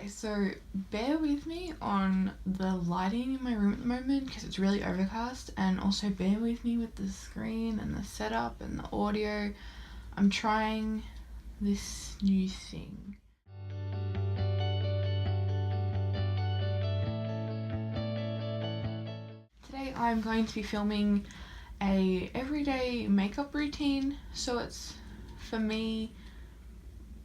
so bear with me on the lighting in my room at the moment because it's really overcast, and also bear with me with the screen and the setup and the audio. I'm trying this new thing. Today I'm going to be filming a everyday makeup routine, so it's, for me,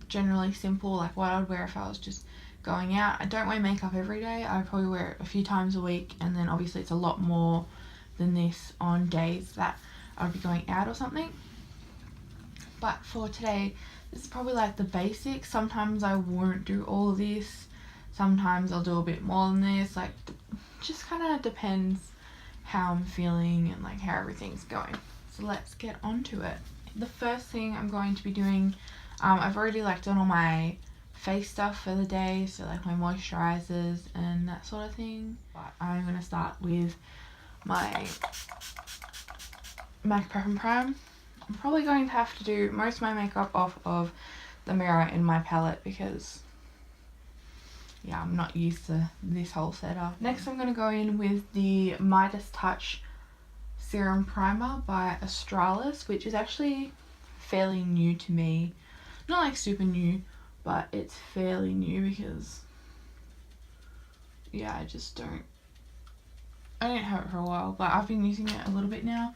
generally simple, like what I would wear if I was just going out. I don't wear makeup every day. I probably wear it a few times a week, and then obviously it's a lot more than this on days that I would be going out or something. But for today, this is probably like the basics. Sometimes I won't do all of this. Sometimes I'll do a bit more than this. Like, just kind of depends how I'm feeling and like how everything's going. So let's get on to it. The first thing I'm going to be doing, I've already like done all my face stuff for the day, so like my moisturizers and that sort of thing. But I'm going to start with my MAC Prep and Prime. I'm probably going to have to do most of my makeup off of the mirror in my palette because, yeah, I'm not used to this whole setup. Next I'm going to go in with the Midas Touch Serum Primer by Australis, which is actually fairly new to me. Not like super new, but it's fairly new because, yeah, I didn't have it for a while, but I've been using it a little bit now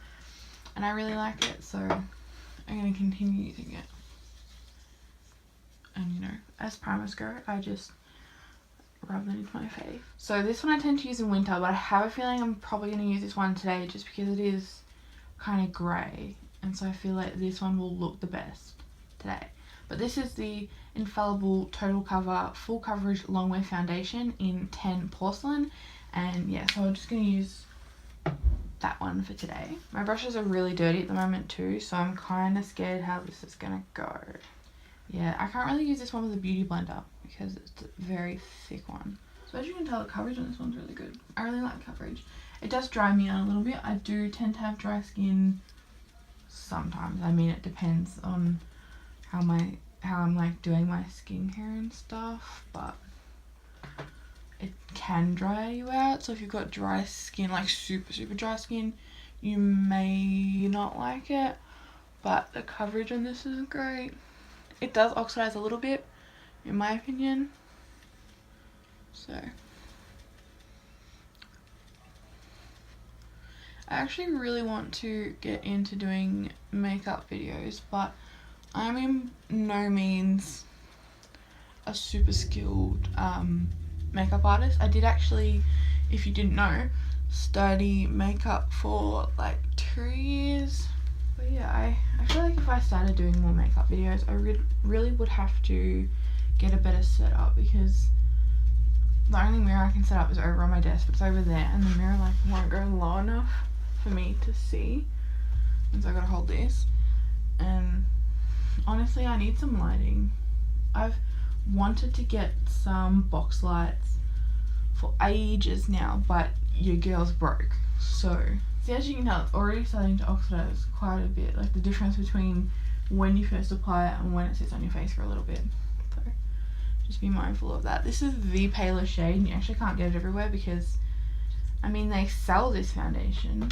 and I really like it, so I'm going to continue using it. And you know, as primers go, I just rub it into my face. So this one I tend to use in winter, but I have a feeling I'm probably going to use this one today just because it is kind of grey, and so I feel like this one will look the best today. But this is the Infallible Total Cover Full Coverage Longwear Foundation in 10 Porcelain, and yeah, so I'm just going to use that one for today. My brushes are really dirty at the moment too, so I'm kind of scared how this is going to go. Yeah, I can't really use this one with a beauty blender because it's a very thick one. So as you can tell, the coverage on this one's really good. I really like coverage. It does dry me out a little bit. I do tend to have dry skin sometimes. I mean, it depends on how I'm like doing my skincare and stuff, but it can dry you out. So if you've got dry skin, like super dry skin, you may not like it, but the coverage on this is great. It does oxidize a little bit, in my opinion. So I actually really want to get into doing makeup videos, but I'm in no means a super skilled makeup artist. I did actually, if you didn't know, study makeup for like 2 years. But yeah, I feel like if I started doing more makeup videos, I really would have to get a better setup because the only mirror I can set up is over on my desk, but it's over there, and the mirror like won't go low enough for me to see, and so I gotta hold this. And honestly, I need some lighting. I've wanted to get some box lights for ages now, but your girl's broke. So see, as you can tell, it's already starting to oxidize quite a bit, like the difference between when you first apply it and when it sits on your face for a little bit. So just be mindful of that. This is the paler shade, and you actually can't get it everywhere because, I mean, they sell this foundation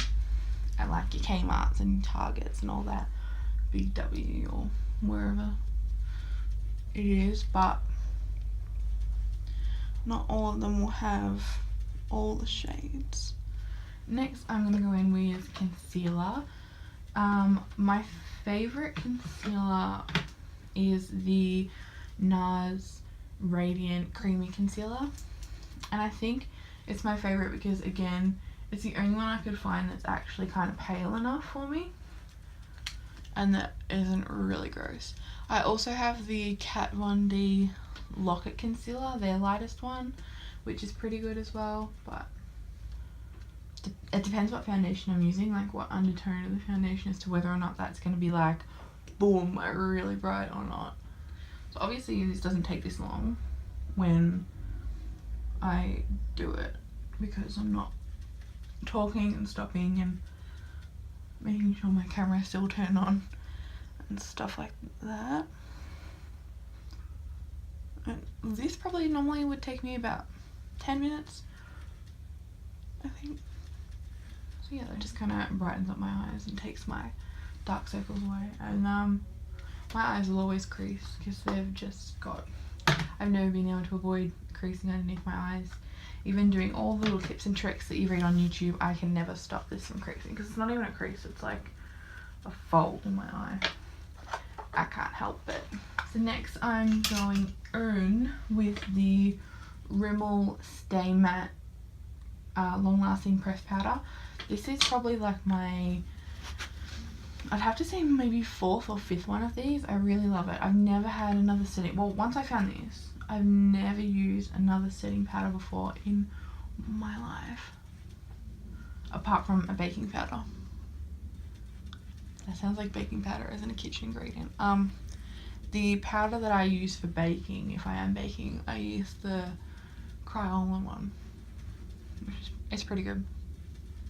at like your Kmart's and Targets and all that, Big W or wherever it is, but not all of them will have all the shades. Next I'm going to go in with concealer. My favourite concealer is the NARS Radiant Creamy Concealer, and I think it's my favourite because, again, it's the only one I could find that's actually kind of pale enough for me and that isn't really gross. I also have the Kat Von D Lock-It Concealer, their lightest one, which is pretty good as well, but it depends what foundation I'm using, like what undertone of the foundation, as to whether or not that's going to be like, boom, like really bright or not. So obviously this doesn't take this long when I do it because I'm not talking and stopping and making sure my camera is still turned on and stuff like that. And this probably normally would take me about 10 minutes, I think. So yeah, that just kind of brightens up my eyes and takes my dark circles away. And my eyes will always crease because they've just got, I've never been able to avoid creasing underneath my eyes. Even doing all the little tips and tricks that you read on YouTube, I can never stop this from creasing because it's not even a crease, it's like a fold in my eye. I can't help it. So next I'm going in with the Rimmel Stay Matte long lasting pressed powder. This is probably like my, I'd have to say maybe 4th or 5th one of these. I really love it. I've never had another setting, well, once I found this, I've never used another setting powder before in my life, apart from a baking powder. That sounds like baking powder isn't a kitchen ingredient. The powder that I use for baking, if I am baking, I use the Crayola one, which is, it's pretty good.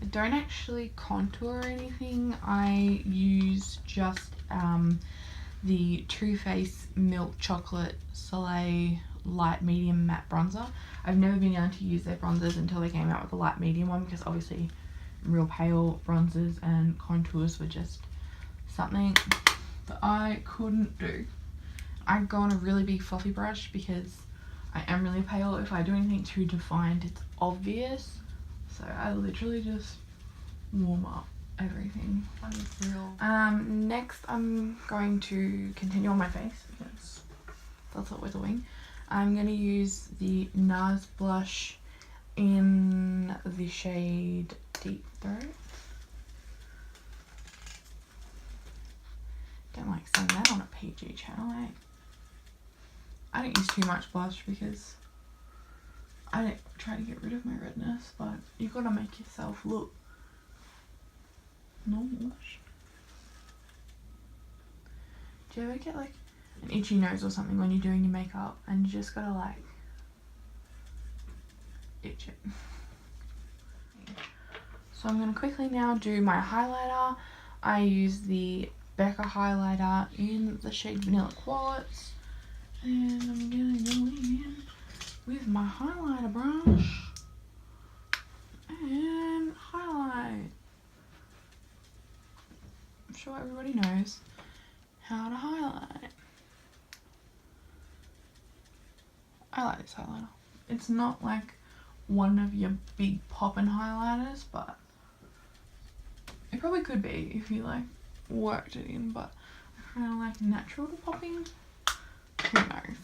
I don't actually contour or anything. I use just the Too Faced Milk Chocolate Soleil Light Medium Matte Bronzer. I've never been able to use their bronzers until they came out with the light medium one, because obviously real pale bronzers and contours were just something that I couldn't do. I go on a really big fluffy brush because I am really pale. If I do anything too defined, it's obvious. So I literally just warm up everything. Next I'm going to continue on my face because that's what we're doing. I'm going to use the NARS blush in the shade Deep Throat. Don't like saying that on a PG channel, eh? I don't use too much blush because I don't try to get rid of my redness, but you gotta make yourself look normal. Do you ever get like an itchy nose or something when you're doing your makeup and you just gotta like itch it? So I'm gonna quickly now do my highlighter. I use the Becca highlighter in the shade Vanilla Quartz, and I'm gonna go in with my highlighter brush and highlight. I'm sure everybody knows how to highlight. I like this highlighter. It's not like one of your big poppin' highlighters, but it probably could be if you like worked it in, but I kind of like natural to popping. Who knows?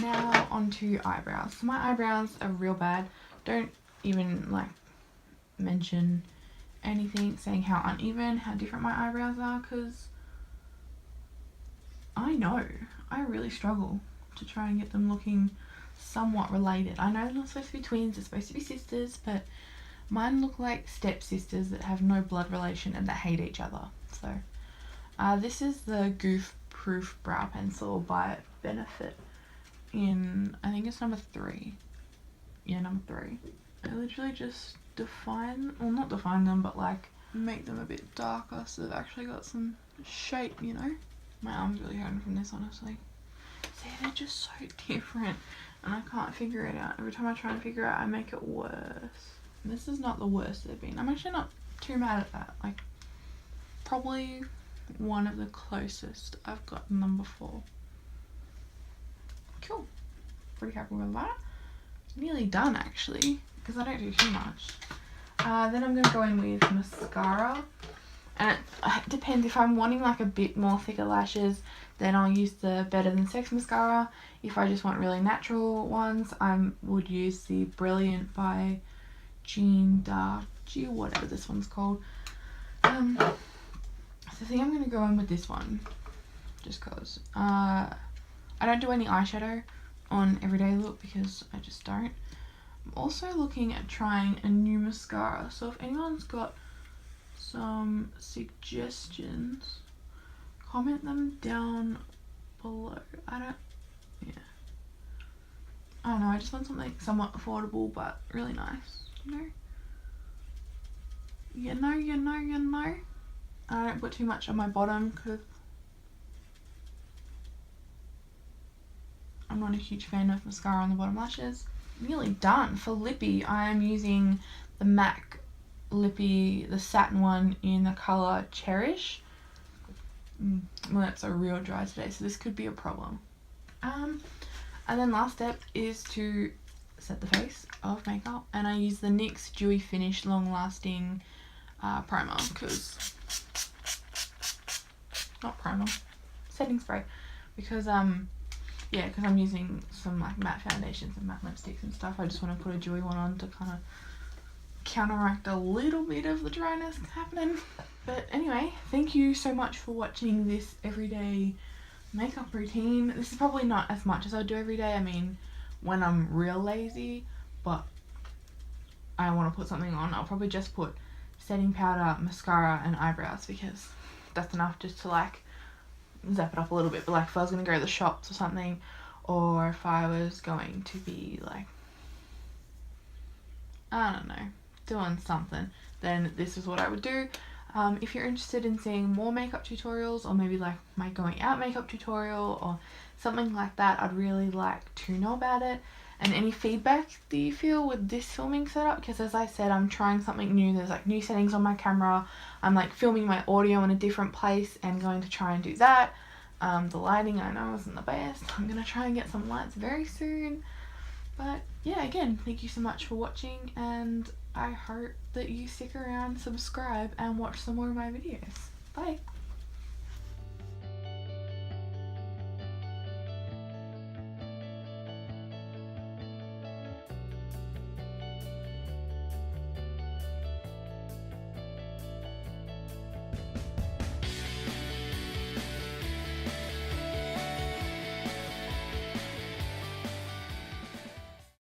Now onto eyebrows. So my eyebrows are real bad. Don't even like mention anything saying how uneven, how different my eyebrows are, because I know I really struggle to try and get them looking somewhat related. I know they're not supposed to be twins, they're supposed to be sisters, but mine look like stepsisters that have no blood relation and that hate each other. So this is the Goof Proof Brow Pencil by Benefit in, I think it's number 3. Yeah, number 3. I literally just define, well not define them, but like make them a bit darker so they've actually got some shape, you know? My arm's really hurting from this, honestly. See, they're just so different and I can't figure it out. Every time I try and figure it out, I make it worse. And this is not the worst they've been. I'm actually not too mad at that. Like, probably one of the closest I've gotten them before. Cool. Pretty happy with that. Nearly done actually, because I don't do too much. Then I'm going to go in with mascara. And it depends. If I'm wanting like a bit more thicker lashes, then I'll use the Better Than Sex mascara. If I just want really natural ones, I would use the Brilliant by Jean Darchi, whatever this one's called. So I think I'm going to go in with this one, just because I don't do any eyeshadow on everyday look because I just don't. I'm also looking at trying a new mascara, so if anyone's got some suggestions, comment them down below. I don't know, I just want something somewhat affordable but really nice, you know? You know. I don't put too much on my bottom because I'm not a huge fan of mascara on the bottom lashes. Nearly done. For lippy, I am using the MAC lippy, the satin one in the colour Cherish. Well, that's a real dry today, so this could be a problem. And then last step is to set the face of makeup, and I use the NYX Dewy Finish Long Lasting primer, setting spray, because yeah, because I'm using some like matte foundations and matte lipsticks and stuff. I just want to put a dewy one on to kind of counteract a little bit of the dryness happening. But anyway, thank you so much for watching this everyday makeup routine. This is probably not as much as I do every day. I mean, when I'm real lazy, but I want to put something on, I'll probably just put setting powder, mascara and eyebrows, because that's enough just to like zap it up a little bit. But like if I was going to go to the shops or something, or if I was going to be like, I don't know, doing something, then this is what I would do. If you're interested in seeing more makeup tutorials, or maybe like my going out makeup tutorial or something like that, I'd really like to know about it. And any feedback that you feel with this filming setup, because as I said, I'm trying something new. There's like new settings on my camera. I'm like filming my audio in a different place and going to try and do that. The lighting I know isn't the best. I'm gonna try and get some lights very soon. But yeah, again, thank you so much for watching, and I hope that you stick around, subscribe and watch some more of my videos. Bye!